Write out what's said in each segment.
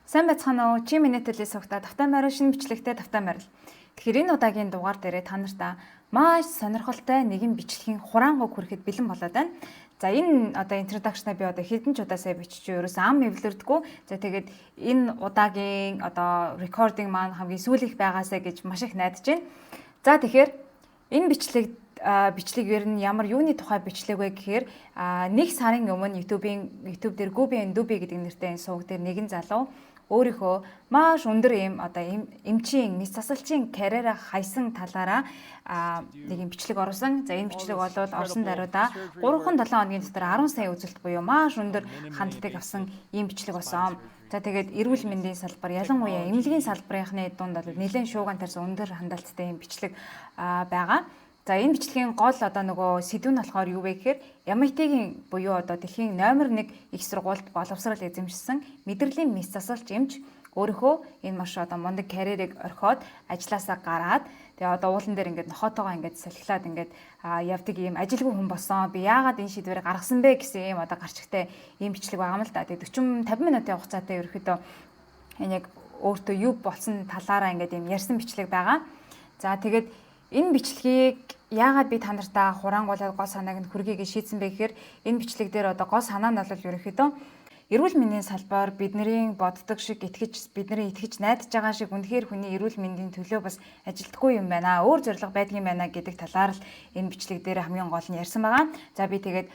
Сайн байцгаана уу? Чи миний төлөөс сухта тавтай морин шинэ бичлэгтэй тавтай морил. Тэгэхээр энэ удаагийн дугаар дээрээ та нартай маш сонирхолтой нэгэн бичлэгийн хураангуйг хүрэхэд бэлэн болоод байна. За энэ одоо introduction-а би одоо хэдэн ч удаа сайн биччихээ ерөөс ам эвлэрдэггүй. За тэгээд энэ удаагийн одоо recording маань хамгийн сүүлийнх байгаасаа гэж маш их найдаж байна. За тэгэхээр энэ бичлэг ер нь ямар юуны тухай бичлэг вэ гэхээр нэг сарын өмнө YouTube дээр Gubi and Dubi гэдэг нэртэй энэ суваг дээр нэгэн залуу өөрийнхөө маш өндөр эмчийн мэс засалчийн карьераа хайсан талаараа нэг юм бичлэг оруулсан. За энэ бичлэг бол орсон даруйда 3-7 хоногийн дотор 10 сая үзэлт буюу маш өндөр хандлтыг авсан ийм бичлэг болсон. За тэгээд эрүүл мэндийн салбар ялангуяа эмнэлгийн салбарынхны дунд бол нэлээд шууган тарьсан өндөр хандлттай ийм бичлэг байгаа. За энэ бичлэгийн гол одоо нөгөө сэдв нь болохоор юу вэ гэхээр MIT-гийн буюу одоо дэлхийн номер 1 их сургуульд боловсрал эзэмшсэн мэдрэлийн мэс засалч эмч өөрийнхөө энэ маш одоо мундаг карьерийг орхиод ажилласаа гараад тэгээ одоо уулан дээр ингээд нохотоогоо ингээд салхилаад ингээд явдаг ийм ажилгүй хүн болсон. Би яагаад энэ шийдвэрийг гаргасан бэ гэсэн ийм одоо гарчигтай ийм бичлэг байгаа юм л да. Тэгээ 40-50 минутын хугацаатай ерөөхдөө энэ яг өөртөө юу болсон талаараа ингээд ийм ярьсан бичлэг байгаа. За тэгээд энэ бичлэгийг яагаад би та нартай хураангуулаад гол санааг нь хүргэе гэж шийдсэн бэ гэхээр энэ бичлэг дээр одоо гол санаа нь бол ерөнхийдөө эрүүл мэндийн салбар бидний боддог шиг бидний итгэж найдаж байгаа шиг үнэхээр хүний эрүүл мэндийн төлөө бас ажилтгүй юм байна. Өөр зорилго байдгийн байна гэдэг талаар л энэ бичлэг дээр хамгийн гол нь ярьсан байгаа. За би тэгээд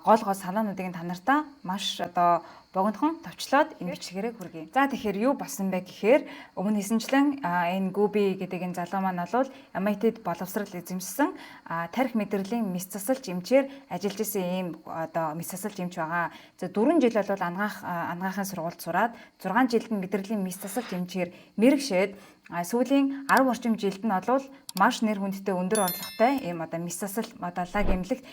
гол санаануудыг та нартай маш одоо богинохон товчлоод энэ бичлэгээрээ хүргэе. За тэгэхээр юу болсон бэ гэхээр өмнө хэлсэнчлэн энэ Gubi гэдэг энэ залуу маань бол MIT-д боловсрал эзэмшсэн тарих мэдрэлийн мэс засалч эмчээр ажиллаж исэн ийм одоо мэс засалч эмч байгаа. За 4 жил бол ангаахын сургуульд сураад 6 жилд нь мэдрэлийн мэс засалч эмчээр мэрэгшээд сүүлийн 10 орчим жилд нь бол маш нэр хүндтэй өндөр орлоготой ийм одоо мэс засал модаллаг эмнэлэгт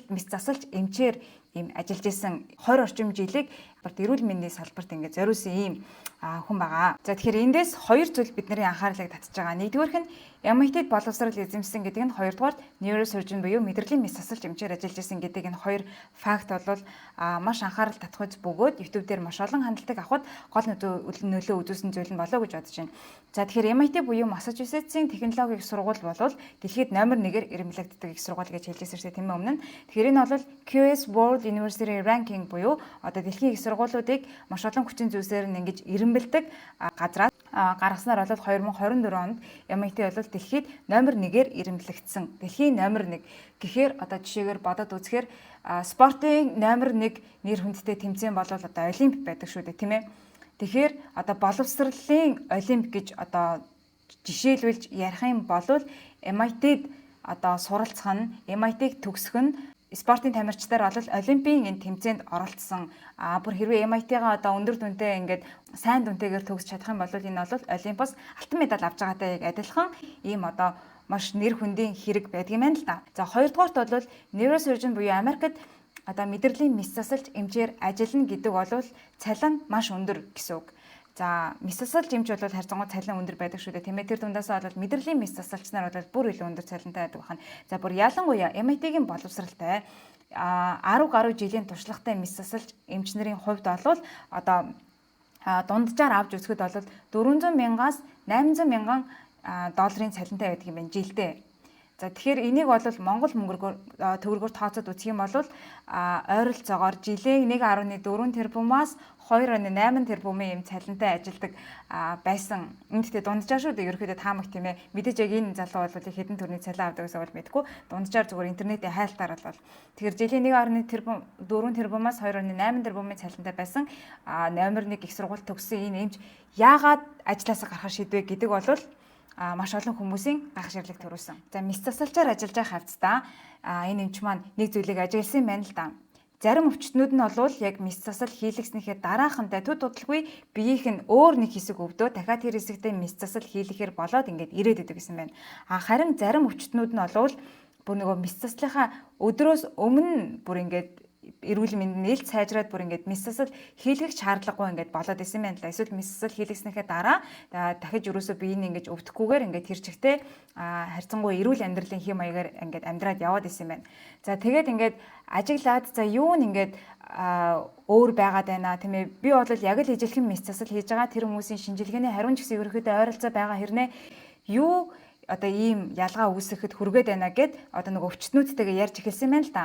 мэс засалч эмчээр ийм ажиллаж исэн 20 орчим жилийг эрүүл мэндийн салбарт ингээд зориулсан ийм хүн байгаа. За тэгэхээр эндээс хоёр зүйл бидний анхаарлыг татж байгаа. Нэгдүгээрх нь MIT-д боловсрал эзэмшсэн гэдэг нь, хоёрдугаар нейросуржин буюу мэдрэлийн мэс засалч эмчээр ажиллаж исэн гэдэг энэ хоёр факт бол маш анхаарал татах үз бөгөөд YouTube дээр маш олон хандлтыг авахд гол нөлөө үзүүлсэн зүйл нь болоо гэж бодож байна. За тэгэхээр MIT буюу Массачусетсийн технологийн сургууль бол дэлхийд номер 1-ээр ирэмблэгддэг их сургууль гэж хэлжсэн шүү дээ, тийм ээ өмнө нь. Тэгэхээр энэ бол QS World University Ranking буюу одоо дэлхийн их сургуулиудыг маш олон хүчин зүйлсээр нь ингэж ирэмбэлдэг газраас гаргаснаар бол 2024 онд MIT бол дэлхийд номер 1-ээр ирэмблэгдсэн. Дэлхийн номер 1 гэхээр одоо жишээгээр бодоод үзэхээр спортын номер 1 нэр хүндтэй тэмцээн бол одоо Олимп байдаг шүү дээ, тийм ээ. Тэгэхээр одоо боловсролын Олимп гэж одоо жишээлбэлж ярих юм бол MIT-д одоо суралцах нь, MIT-г төгсөх нь спортын тамирчдаар бол Олимпийн энэ тэмцээнд оролцсон. Бүр хэрвээ MIT-га одоо өндөр дүнтэй ингээд сайн дүнтэйгээр төгсч чадах юм бол энэ бол Олимпоос алтан медаль авч байгаатай яг адилхан ийм одоо маш нэр хүндийн хэрэг байдаг юм байна л да. За хоёрдугаарт бол нейросуржин буюу Америкт одоо мэдрэлийн мэс засалч эмчээр ажиллана гэдэг бол цалин маш өндөр гэсэн үг. За мэс засалч эмч бол харьцангуй цалин өндөр байдаг шүү дээ, тийм ээ. Тэр дундаас бол мэдрэлийн мэс засалч нар бол бүр илүү өндөр цалинтай байдаг байна. За бүр ялангуяа MIT-гийн боловсралтай 10 гаруй жилийн туршлагатай мэс засалч эмч нарын хувьд бол одоо дунджаар авч үзэхэд бол 400 мянгаас 800 мянган долларын цалинтай байдаг юм байна жилдээ. За тэгэхээр энийг бол Монгол төгрөгөөр тооцоод үзэх юм бол ойролцоогоор жилийн 1.4 тэрбумаас 2.8 тэрбумын юм цалинтай ажилладаг байсан. Үүнтэй дунджаар шүү дээ ерөөхдөө таамаг тийм ээ. Мэдээж яг энэ залуу бол хэдэн төгрөгийн цалин авдаг гэсэн бол мэдгүй. Дунджаар зүгээр интернетийн хайлтаар бол тэгэхээр жилийн 1.4 тэрбумаас 2.8 тэрбумын цалинтай байсан номер 1 их сургууль төгссөн энэ эмч яагаад ажилласаа гарах шийдвэ гэдэг бол маш олон хүмүүсийн гайхширлыг төрүүлсэн. За мэс засалчаар ажиллаж байгаа хавцдаа энэ эмч маань нэг зүйлийг ажигласан юм байна л да. Зарим өвчтнүүд нь бол яг мэс засал хийлгэснийхээ дараахантай төд удалгүй биеийнх нь өөр нэг хэсэг өвдөө дахиад тэр хэсэгтээ мэс засал хийлгэхээр болоод ингээд ирээд идэг гэсэн байна. Харин зарим өвчтнүүд нь бол бүр нөгөө мэс заслынхаа өдрөөс өмнө бүр ингээд эрүүл мэнд нэлт сайжраад бүр ингээд мэс засал хийлгэх шаардлагагүй ингээд болоод исэн байна л да. Эсвэл мэс засал хийлгэснийхээ дараа дахиж ерөөсөө биеийг ингэж өвдөхгүйгээр ингээд хэрчгтэй харьцангуй эрүүл амьдралын хэм маягаар ингээд амьдраад яваад исэн байна. За тэгээд ингээд ажиглаад за юу н ингээд өөр байгаад байна тийм ээ. Би бол яг л ижилхэн мэс засал хийж байгаа тэр хүмүүсийн шинжилгээний хариун ч гэсэн ерөөхдөө ойролцоо байгаа хэрнээ юу одоо ийм ялгаа үүсгэхэд хүргээд байна гэд одоо нэг өвчтнүүдтэйгээ ярьж эхэлсэн байна л да.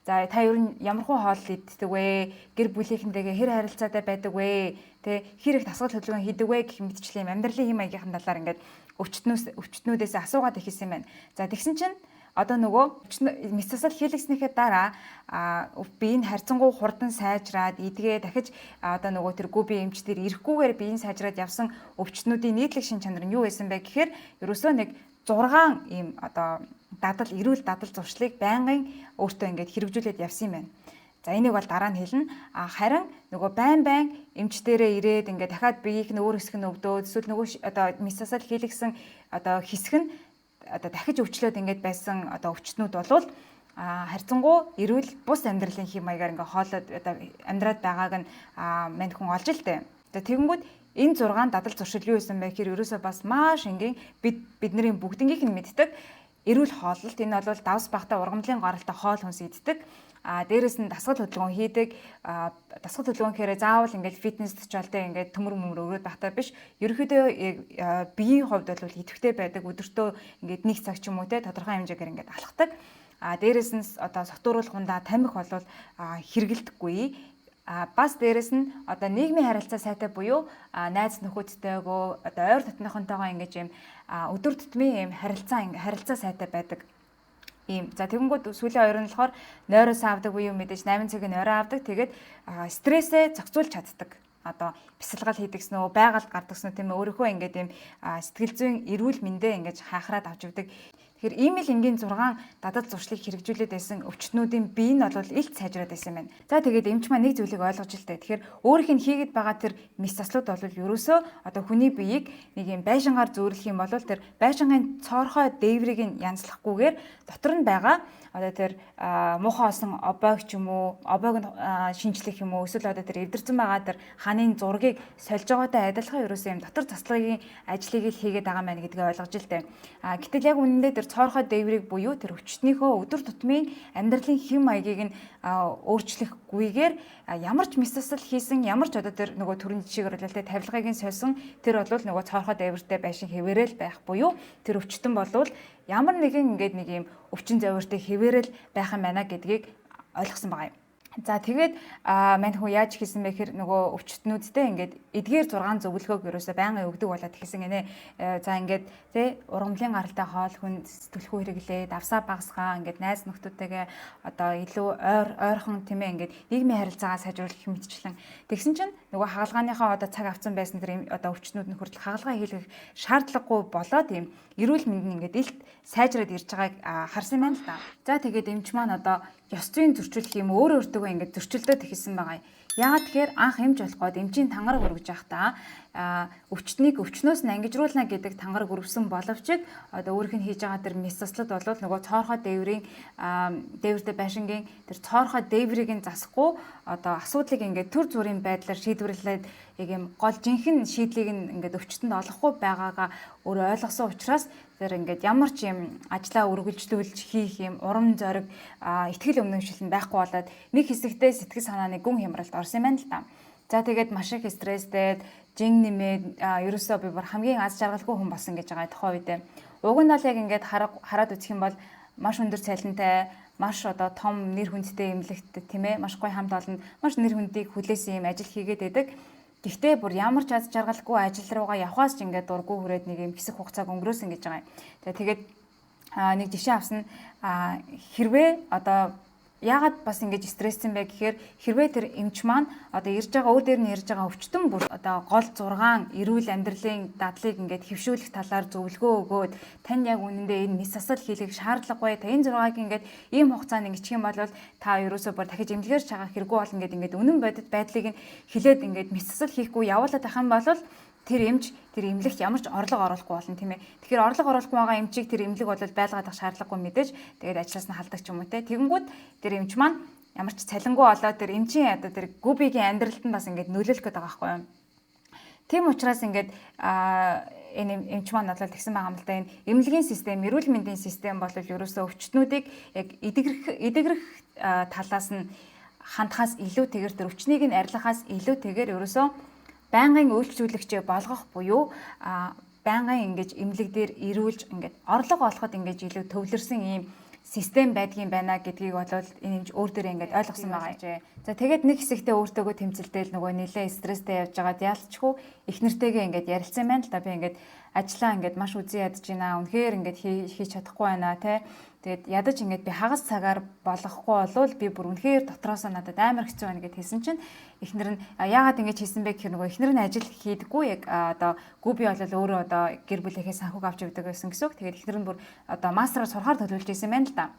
За та ер нь ямар хуу хоол иддэг вэ? Гэр бүлийнхэнтэйгээ хэр харилцаатай байдаг вэ? Тэ хэр их дасгал хөдөлгөөн хийдэг вэ гэх мэтчлэн амьдралын хэм маягийнхан талаар ингээд өвчтнүүдээс асуугаад ихэсэн байна. За тэгсэн чинь одоо нөгөө мэс засал хийлгэснийхээ дараа бие нь харьцангуй хурдан сайжраад эдгээ дахиж одоо нөгөө тэр гүби эмч дээр ирэхгүйгээр бие нь сайжраад явсан өвчтнүүдийн нийтлэг шин чанар нь юу байсан бэ гэхээр ерөөсөө нэг 6 ийм одоо эрүүл дадал зуршлыг байнгын өөртөө ингээд хэрэгжүүлээд явсан юм байна. За энийг бол дараа нь хэлнэ. Харин нөгөө байн эмч дээрээ ирээд ингээд дахиад биеийг нь өөр хэсэг нь өвдөөд эсвэл нөгөө одоо мэс засал хийлгэсэн одоо хэсэг нь одоо дахиж өвчлөөд ингээд байсан одоо өвчтнүүд болвол харьцангуй эрүүл бус амьдралын хэм маягаар ингээд хоолоод одоо амьдраад байгааг нь мань хүн олж л дээ. За тэгэнгүүт энэ 6 дадал зуршил юу байсан бэ гэхээр ерөөсөө бас маш энгийн бидний бүгднгийнх нь мэддэг эрүүл хооллолт. Энэ бол давс багтаа ургамлын гаралтай хоол хүнс иддэг. Дээрээс нь дасгал хөдөлгөөн хийдэг. Дасгал хөдөлгөөн гэхээр заавал ингээд фитнест ч болтой ингээд төмөр өгөөд багтаа биш. Ерөнхийдөө биеийн хувьд бол идэвхтэй байдаг. Өдөртөө ингээд 1 цаг ч юм уу те тодорхой хэмжээгээр ингээд алхдаг. Дээрээс нь одоо согтууруулгундаа тамхи болвол хэрэгэлдэггүй. Бас дээрэс нь одоо нийгмийн харилцаа сайтай буюу найз нөхөдтэйгөө одоо ойр дотнохонтойгоо ингэж юм өдөр тутмын юм харилцаа сайтай байдаг. За тэгэнгүүт сүүлийн хоёр нь болохоор нойроос авдаг буюу мэдээж 8 цагийн нойроо авдаг. Тэгээд стрессээ зохицуулж чаддаг. Одоо бясалгал хийдэгснөө, байгаль гардагснөө тийм ээ өөрийнхөө ингээд юм сэтгэл зүйн эрүүл мэндэ ингэж хаахраад авч явдаг. Тэгэхээр ийм л энгийн 6 дадал зуршлыг хэрэгжүүлээд байсан өвчтнүүдийн бие нь бол илт сайжраад байсан байна. За тэгээд эмч маань нэг зүйлийг ойлгож л дээ. Тэгэхээр өөрийнх нь хийгээд байгаа тэр мэс заслууд бол ерөөсөө одоо хүний биеийг нэг юм байшингаар зөөрлөх юм бол тэр байшингийн цоорхой дээврийг нь янзлахгүйгээр дотор нь байгаа одоо тэр муухай осон обойг ч юм уу, обойг нь шинжлэх юм уу, эсвэл одоо тэр эвдэрсэн байгаа тэр ханын зургийг сольж байгаатай адилхан ерөөсөө юм дотор заслагын ажлыг л хийгээд байгаа мэн гэдгийг ойлгож л дээ. Гэтэл яг үнэндээ тэр цоорхой дээврийг буюу тэр өвчтнийхөө өдөр тутмын амьдралын хэм маягийг нь өөрчлөхгүйгээр ямар ч мэс засал хийсэн, ямар ч одоо тэр нөгөө төрийн жишээгээр л тавилгыг нь сольсон тэр бол нөгөө цоорхой дээвэртэй байшин хэвээрэл байх буюу тэр өвчтөн болвол ямар нэгэн ингээд нэг юм өвчин завиртай хэвээрэл байх юм байна гэдгийг ойлгосон байгаа юм. За тэгээд мань хүн яаж хийсэн бэ гэхээр нөгөө өвчтнүүдтэй ингээд эдгээр 6 зөвлөгөөг ерөөсөө байнгын өгдөг болоод хийсэн гинэ. За ингээд тий ургамлын гаралтай хоол хүн сэтгүүлхүү хэрэглээ, давсаа багасгаа ингээд найз нөхдөдтэйгээ одоо илүү ойрхон тийм ээ ингээд нийгмийн харилцаагаа сайжруулах мэтчлэн тэгсэн чинь нөгөө хагалгааныхаа одоо цаг авсан байсан тэр одоо өвчтнүүд нь хүртэл хагалгаа хийлгэх шаардлагагүй болоод юм эрүүл мэнд нь ингээд илт сайжраад ирж байгааг харсан байна л да. За тэгээд эмч маань одоо ёс зүйн зөрчил юм өөртөө ингээд зөрчилдөд ихсэн байгаа юм. Яагаад тэгэхээр анх эмч болоход эмчийн тангараг өргөж явахдаа өвчтнийг өвчнөөс нь ангижруулна гэдэг тангараг өргөсөн боловч одоо өөрийнх нь хийж байгаа тэр мэс заслууд бол нөгөө цоорхой дээврийн дээвэртэй байшингийн тэр цоорхой дээврийг нь засахгүй одоо асуудлыг ингээд төр зүрийн байдлаар шийдвэрлээд яг юм гол жинхэнэ шийдлийг нь ингээд өвчтөнд олохгүй байгаагаа өөрөө ойлгосон учраас тэр ингээд ямар ч юм ажлаа үргэлжлүүлж хийх юм урам зориг ихтгэл өмнөмшил нь байхгүй болоод нэг хэсэгтээ сэтгэл санааны гүн хямралд орсон юм байна л да. За тэгээд маш их стресстэй жин нэмээд ерөөсөө би бүр хамгийн аз жаргалгүй хүн болсон гэж байгаа тухайн үедээ. Уг нь бол яг ингээд хараад үзэх юм бол маш өндөр цалинтай, маш одоо том нэр хүндтэй эмнэлэгт тийм ээ маш гоё хамт олонд маш нэр хүндийг хүлээсэн юм ажил хийгээд байдаг. Гэхдээ бүр ямар ч аз жаргалгүй ажил руугаа явхаас ч ингээд дургүй хүрээд нэг юм хэсэг хугацааг өнгөрөөсөн гэж байгаа юм. За тэгээд нэг жишээ авсан хэрвээ одоо яагаад бас ингэж стресссэн бэ гэхээр хэрвээ тэр эмч маань одоо ирж байгаа өөр дээр нь ирж байгаа өвчтөн бүр одоо гол 6 эрүүл амьдралын дадлыг ингээд хэвшүүлэх талаар зөвлөгөө өгөөд тань яг үнэндээ энэ мэс засал хийлгэх шаардлагагүй та энэ 6-ыг ингээд ийм хугацаанд ингэчих юм бол та ерөөсөө бүр дахиж эмнэлгээр чагаа хэрэггүй болно гэдэг ингээд үнэн бодит байдлыг нь хилээд ингээд мэс засал хийхгүй явуулаад байх юм бол тэр эмч тэр эмнэлэгт ямар ч орлого оруулахгүй болно тийм ээ. Тэгэхээр орлого оруулахгүй байгаа эмчийг тэр эмнэлэг бол байлгаад авах шаардлагагүй мэдээж тэгээд ажлаас нь халдаг ч юм уу те. Тэгэнгүүт тэр эмч маань ямар ч цалингуу олоод тэр эмчийн одоо тэр гүбигийн амьдралд нь бас ингээд нөлөөлөх гээд байгаа байхгүй юу. Тийм учраас ингээд энэ эмч маань бол тэгсэн байгаа юм л да. Энэ эмнэлгийн систем, эрүүл мэндийн систем бол ерөөсөө өвчтнүүдийг яг эдгэрэх талаас нь хандхаас илүүтэйгээр тэр өвчнийг нь арилгахаас илүүтэйгээр ерөөсөө байнгын үйлчлүүлэгчээ болгох буюу байнгын ингэж эмнэлэг дээр ирүүлж ингээд орлого олоход ингэж илүү төвлөрсөн ийм систем байдгийн байна гэдгийг бол энэ юмж өөр дээрээ ингээд ойлгосон байгаа юм. За тэгээд нэг хэсэгтээ өөртөөгөө тэмцэлтэйл нөгөө нэлээ стресстэй явж байгаад яалтчгүй их нэртэйгээ ингээд ярилцсан байна л да. Би ингээд ажиллаа ингээд маш үзэн ядж байна. Үнэхээр ингээд хийж чадахгүй байна те. Тэгээд ядаж ингээд би хагас цагаар болгохгүй болвол би бүр үнэхээр дотроос нь надад амар хэцүү байна гэд хэлсэн чинь эхнэр нь яагаад ингэж хийсэн бэ гэхээр нөгөө эхнэр нь ажил хийдэггүй яг одоо гүби бол өөрөө одоо гэр бүлийнхээ санхуг авч явдаг байсан гэсэн үг. Тэгээд эхнэр нь бүр одоо мастераар сурахаар төлөвлөж ирсэн байна л да.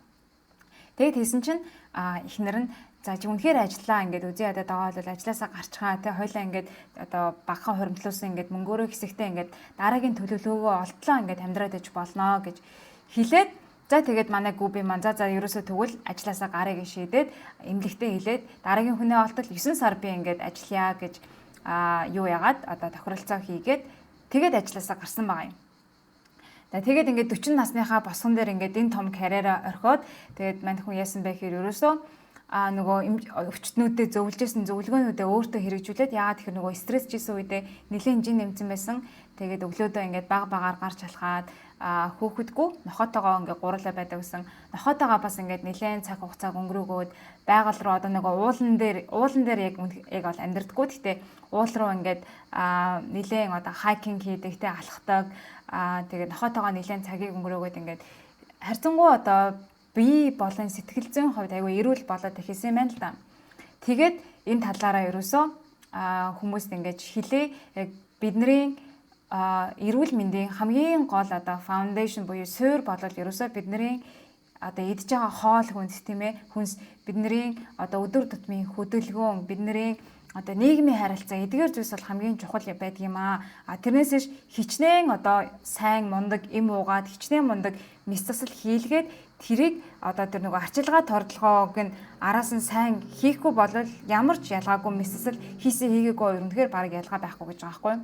Тэгээд хэлсэн чинь эхнэр нь за чи үнэхээр ажиллаа ингээд үзэн ядаад байгаа бол ажилласаа гарчгаа те хойлоо ингээд одоо багахан хуримтлуулсан ингээд мөнгөөрөө хэсэгтээ ингээд дараагийн төлөвлөгөөгөө олдлоо ингээд амьдраад иж болно гэж хэлээд за тэгээд манай гүби маань за ерөөсөө тэгвэл ажилласаа гарыг шийдээд эмнэлэгтээ хэлээд дараагийн хүнээ олтол 9 сар би ингээд ажиллая гэж юу яагаад одоо тохиролцоо хийгээд тэгээд ажилласаа гарсан байгаа юм. Тэгээд ингээд 40 насныхаа босгон дээр ингээд энэ том карьераа орхиод тэгээд мань хүн яасан бэ гэхээр ерөөсөө нөгөө өвчтнүүдэд зөвлөжсэн зөвлөгөөнүүдээ өөртөө хэрэгжүүлээд яагаад тэгэхээр нөгөө стресс жисэн үедээ нэлээд жин нэмсэн байсан. Тэгээд өглөөдөө ингээд баг багаар гарч алхаад хөөхөдгөө нохотоогоо ингээд гурлаа байдаг гэсэн. Нохотоогоо бас ингээд нэлээд цаг хугацааг өнгөрөөгөөд байгаль руу одоо нөгөө уулан дээр яг бол амьдрдаггүй. Гэхдээ уул руу ингээд нэлээд одоо хайкинг хийдэг те алхдаг. Тэгээд нохотоогоо нэлээд цагийг өнгөрөөгөөд ингээд харьцангуй одоо бие болон сэтгэл зүйн хувьд айгүй эрүүл болоод ихсэн байна л да. Тэгээд энэ талаараа ерөөсөө хүмүүст ингэж хэлээ яг бидний эрүүл мэндийн хамгийн гол одоо фаундейшн буюу суурь болол ерөөсөө бидний одоо идж байгаа хоол хүнс тийм ээ хүнс бидний одоо өдөр тутмын хөдөлгөөн бидний одоо нийгмийн харилцаа эдгээр зүйлс бол хамгийн чухал байдаг юм аа. Тэрнээс хичнээн одоо сайн мундаг эм уугаад хичнээн мундаг мэс засал хийлгээд тэрийг одоо тэр нөгөө арчилгаа тордлогоог нь араас нь сайн хийхгүй бол ямар ч ялгаагүй мэс засал хийсэн хийгээгүй ерөнхийдөө баг ялгаа байхгүй гэж байгаа байхгүй.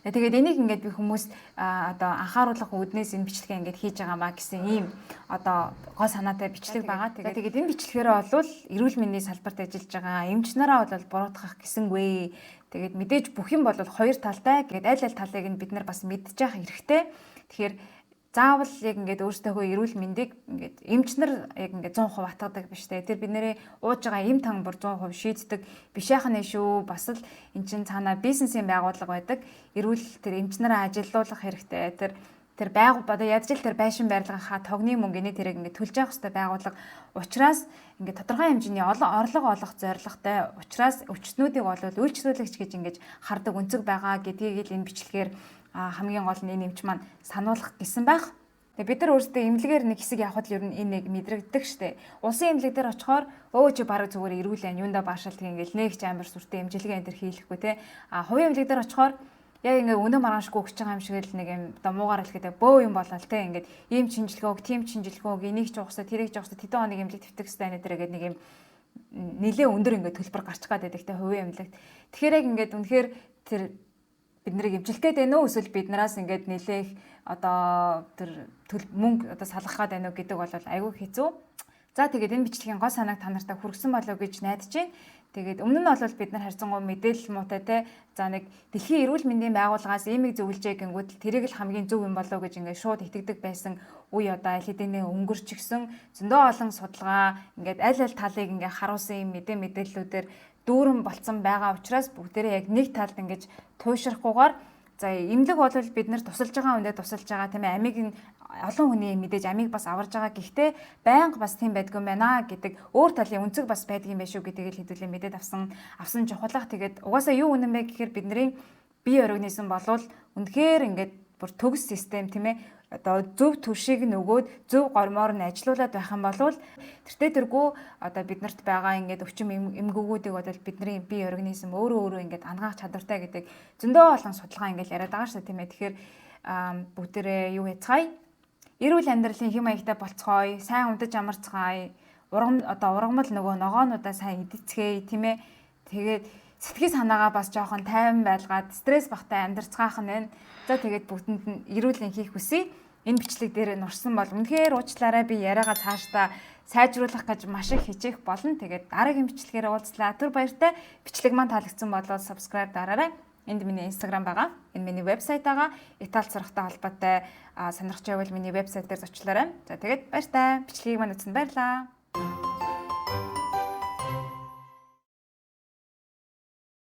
Тэгээд энийг ингээд би хүмүүст одоо анхааруулах үүднээс энэ бичлэгээ ингээд хийж байгаа маа гэсэн ийм одоо гол санаатай бичлэг байгаа. Тэгээд энэ бичлэгээрээ бол эрүүл мэндийн салбарт ажиллаж байгаа эмч нараа бол буруутгах гэсэнгүй. Тэгээд мэдээж бүх юм бол хоёр талтай. Тэгээд аль талыг нь бид нар бас мэдчих хэрэгтэй. Тэгэхээр заавал яг ингээд өөрсдөө эрүүл мэндийг ингээд эмч нар яг ингээд 100% атгадаг биш те. Тэр бидний ууж байгаа эм тан бүр 100% шийддэг биш яхаа нэ шүү. Бас л эн чин цаанаа бизнесийн байгууллага байдаг. Эрүүл тэр эмч нараа ажилуулах хэрэгтэй. Тэр одоо ядчил тэр байшин барилгынхаа тогны мөнгөний тэрэг ингээд төлж явах хэрэгтэй байгууллага. Учираас ингээд тодорхой хэмжээний орлого олох зорилготой. Учираас өвчтнүүдийг бол үйлчлүүлэгч гэж ингээд хардаг өнцөг байгаа гэдгийг л энэ бичлэгээр хамгийн гол нь энэ эмч маань сануулгах гэсэн байх. Тэгээ бид нар өөрсдөө эмнэлгээр нэг хэсэг явхад л ер нь энийг мэдрэгддэг штэ. Улсын эмнэлэг дээр очихоор өө чи бараг зүгээр эрүүл ань юундаа баашаалт ингээл нэг ч амар сүртэй эмчилгээ энэ төр хийлэхгүй те. Хувийн эмнэлэг дээр очихоор яг ингээ өнөө маргаашгүй өгч байгаа юм шиг л нэг юм одоо муугаар хэлэхэд бөө юм болол те. Ингээд ийм шинжилгээг, тийм шинжилгээг энийг ч угсаа тэрийг ч угсаа тэдэн хоног эмнэлэг твтэх хэвээр нэтрээгээд нэг юм нэлээ өндөр ингээ төлбөр гарч гад байдаг те хувийн эмнэлэгт. Тэгэхээр яг ингээд үнэхээр тэр бид нарыг эмчилэх гээд байна уу эсвэл биднээс ингээд нэлээх одоо тэр мөнгө одоо салгах гээд байна уу гэдэг бол айгүй хэцүү. За тэгээд энэ бичлэгийн гол санааг та нартай хүргэсэн болов гэж найдаж байна. Тэгээд өмнө нь бол бид нар харьцангуй мэдээлэл муутай те. За нэг дэлхийн эрүүл мэндийн байгууллагаас иймийг зөвлөжээ гингүүд тэрийг л хамгийн зөв юм болов гэж ингээд шууд итгэдэг байсан үе одоо аль хэдийн өнгөрчихсөн зөндөө олон судалгаа ингээд аль талыг ингээд харуулсан юм мэдээллүүдээр дүүрэн болцсон байгаа учраас бүгдээрээ яг нэг талд ингэж туйшрахгүйгээр за эмнэлэг бол бид нар тусалж байгаа хүндээ тусалж байгаа тийм ээ амийг нь олон хүний мэдээж амийг бас аварж байгаа гэхдээ байнга бас тийм байдгүй юм байна гэдэг өөр талын үнцэг бас байдгийн байх шүү гэдгийг л хэдүүлээ мэдээд авсан чухалах тэгээд угаасаа юу үнэн бэ гэхээр бидний бие организм болвол үнэхээр ингээд бүр төгс систем тийм ээ одоо зөв түвшийг нөгөөд зөв гормоор нь ажилуулад байх юм бол тэртээ тэргүй одоо биднэрт байгаа ингээд өвчин эмгэгүүдийг бодвол бидний бие организм өөрөө ингээд ангаах чадвартай гэдэг зөндөө олон судалгаа ингээд яриад байгаа шүү дээ тийм ээ. Тэгэхээр бүгдээрээ юу яцгаая? Эрүүл амьдралын хэм маягтай болцгоё, сайн унтаж амарцгаая, ургамал нөгөө ногоонуудаа сайн идэцгээе тийм ээ. Тэгээд сэтгэл санаагаа бас жоохон тайван байлгаад стресс багтай амьдарцгаах нь байна. За тэгээд бүгдэнд нь эрүүл хийх хүсье. Энэ бичлэг дээр нурсан бол үнэхээр уучлаарай, би яриагаа цаашдаа сайжруулах гэж маш их хичээх болно. Тэгээд дараагийн бичлэгээр уулзлаа. Түр баяртай. Бичлэг маань таалагдсан бол subscribe дараарай. Энд миний Instagram байгаа. Энэ миний вебсайт байгаа. Итали сурахтай холбоотой сонирхож байвал миний вебсайт дээр зочлоорой. За тэгээд баяртай. Бичлэгийг маань үзсэнд баярлалаа.